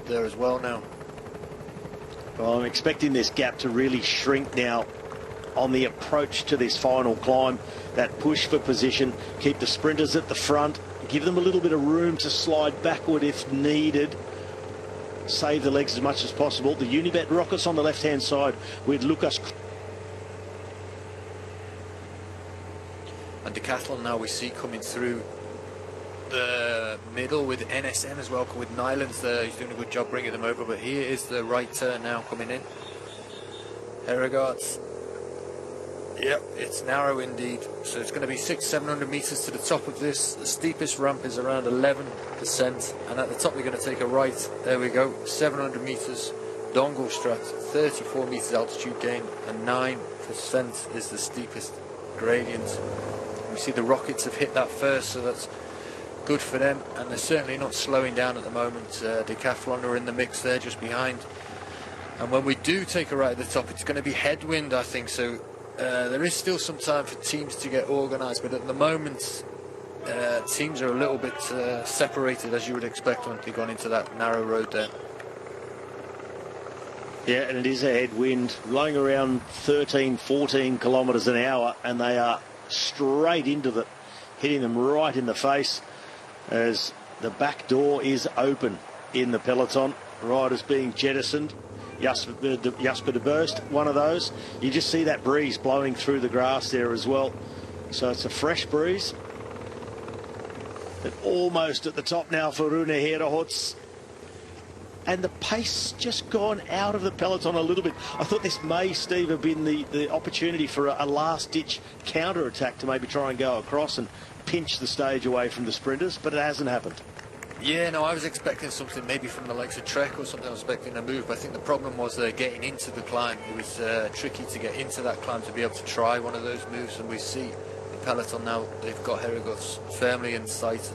there as well now. Well, I'm expecting this gap to really shrink now on the approach to this final climb. That push for position, keep the sprinters at the front, give them a little bit of room to slide backward if needed. Save the legs as much as possible. The Unibet Rockets on the left-hand side with Lucas. And Decathlon now we see coming through the middle with NSN as well, with Nylands there. He's doing a good job bringing them over, but here is the right turn now coming in. Heregaard's. Yep, it's narrow indeed. So it's going to be 600-700 meters to the top of this. The steepest ramp is around 11%, and at the top you're going to take a right. There we go, 700 meters. Dongelstraat, 34 meters altitude gain, and 9% is the steepest gradient. We see the Rockets have hit that first, so that's good for them, and they're certainly not slowing down at the moment. Decathlon are in the mix there just behind, and when we do take a right at the top, it's going to be headwind, I think. So there is still some time for teams to get organised, but at the moment teams are a little bit separated, as you would expect when they've gone into that narrow road there. Yeah, and it is a headwind blowing around 13-14 kilometres an hour, and they are straight into the, hitting them right in the face as the back door is open in the peloton. Riders being jettisoned. Jasper de Burst, one of those. You just see that breeze blowing through the grass there as well. So it's a fresh breeze. But almost at the top now for Rune Heerehorst. And the pace just gone out of the peloton a little bit. I thought this may, Steve, have been the opportunity for a last-ditch counter-attack to maybe try and go across and pinch the stage away from the sprinters, but it hasn't happened. Yeah, no, I was expecting something maybe from the likes of Trek or something. I was expecting a move, but I think the problem was getting into the climb. It was tricky to get into that climb to be able to try one of those moves, and we see the peloton now, they've got Heerehorst firmly in sight.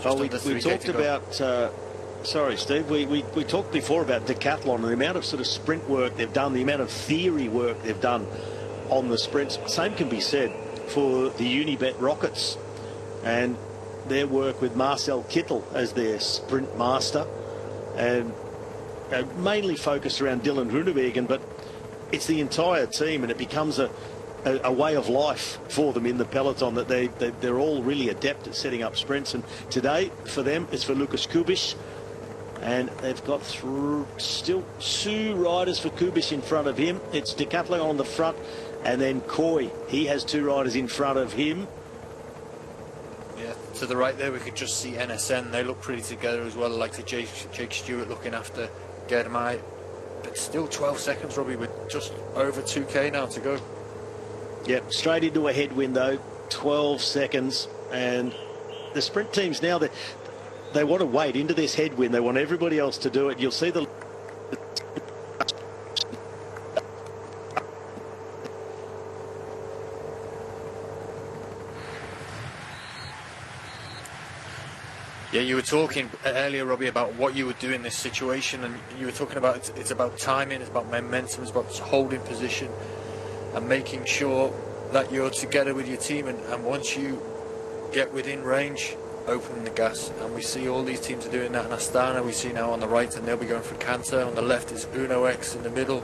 Oh, we talked about, sorry Steve, we talked before about Decathlon and the amount of sort of sprint work they've done, the amount of theory work they've done on the sprints. Same can be said for the Unibet Rockets and their work with Marcel Kittel as their sprint master, and mainly focused around Dylan Groenewegen, but it's the entire team, and it becomes a way of life for them in the peloton, that they're all really adept at setting up sprints. And today for them it's for Lucas Kubiš, and they've got still two riders for Kubiš in front of him. It's Decathlon on the front, and then Coy, he has two riders in front of him. Yeah, to the right there we could just see NSN. They look pretty together as well, like the Jake Stewart looking after Germay. But still 12 seconds, Robbie, with just over 2k now to go. Yep, straight into a headwind though, 12 seconds, and the sprint teams now, they want to wade into this headwind. They want everybody else to do it. You'll see the... Yeah, you were talking earlier, Robbie, about what you would do in this situation, and you were talking about it's about timing, it's about momentum, it's about holding position and making sure that you're together with your team, and once you get within range, opening the gas. And we see all these teams are doing that. And Astana we see now on the right, and they'll be going for Canter. On the left is Uno X. In the middle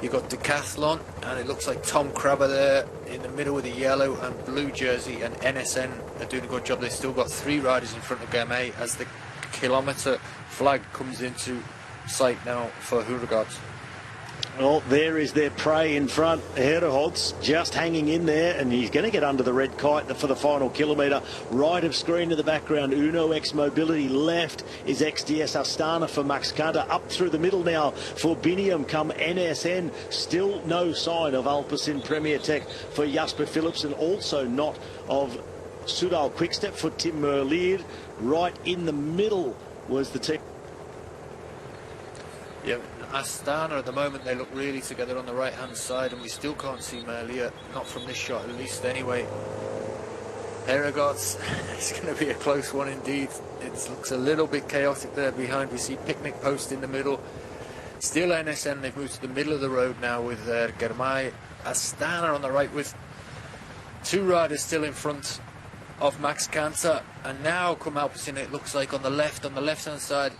you've got Decathlon, and it looks like Tom Crabber there in the middle with a yellow and blue jersey, and NSN are doing a good job. They've still got three riders in front of Germay as the kilometre flag comes into sight now for Heerehorst. Well, there is their prey in front. Heerehorst just hanging in there, and he's going to get under the red kite for the final kilometre. Right of screen in the background, Uno X Mobility. Left is XDS Astana for Max Canter. Up through the middle now for Biniam come NSN. Still no sign of Alpecin Premier Tech for Jasper Philipsen. Also not of Soudal-QuickStep for Tim Merlier. Right in the middle was the team. Yep. Astana at the moment, they look really together on the right hand side, and we still can't see Merlier, not from this shot at least anyway. Heerehorst, it's going to be a close one indeed. It looks a little bit chaotic there behind. We see Picnic Post in the middle. Still NSN, they've moved to the middle of the road now with Germay. Astana on the right with two riders still in front of Max Kanter, and now come Alpecin, it looks like on the left-hand side,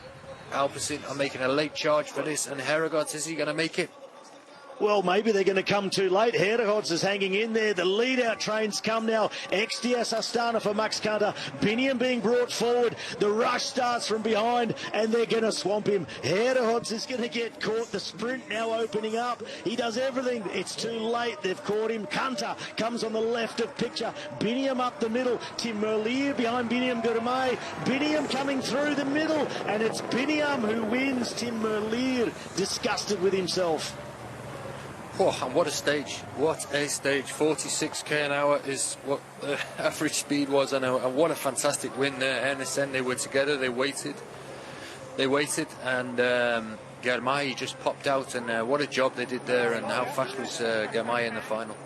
Alpecin are making a late charge for this, and Heregaards, is he going to make it? Well, maybe they're going to come too late. Heregaards is hanging in there. The lead-out trains come now. XDS Astana for Max Kanter. Biniam being brought forward. The rush starts from behind, and they're going to swamp him. Heregaards is going to get caught. The sprint now opening up. He does everything. It's too late. They've caught him. Kanter comes on the left of picture. Biniam up the middle. Tim Merlier behind Biniam Gourmet. Biniam coming through the middle, and it's Biniam who wins. Tim Merlier disgusted with himself. Oh, and what a stage. What a stage. 46k an hour is what the average speed was. And what a fantastic win there. NSN, they were together. They waited. And Germay just popped out. And what a job they did there. And how fast was Germay in the final.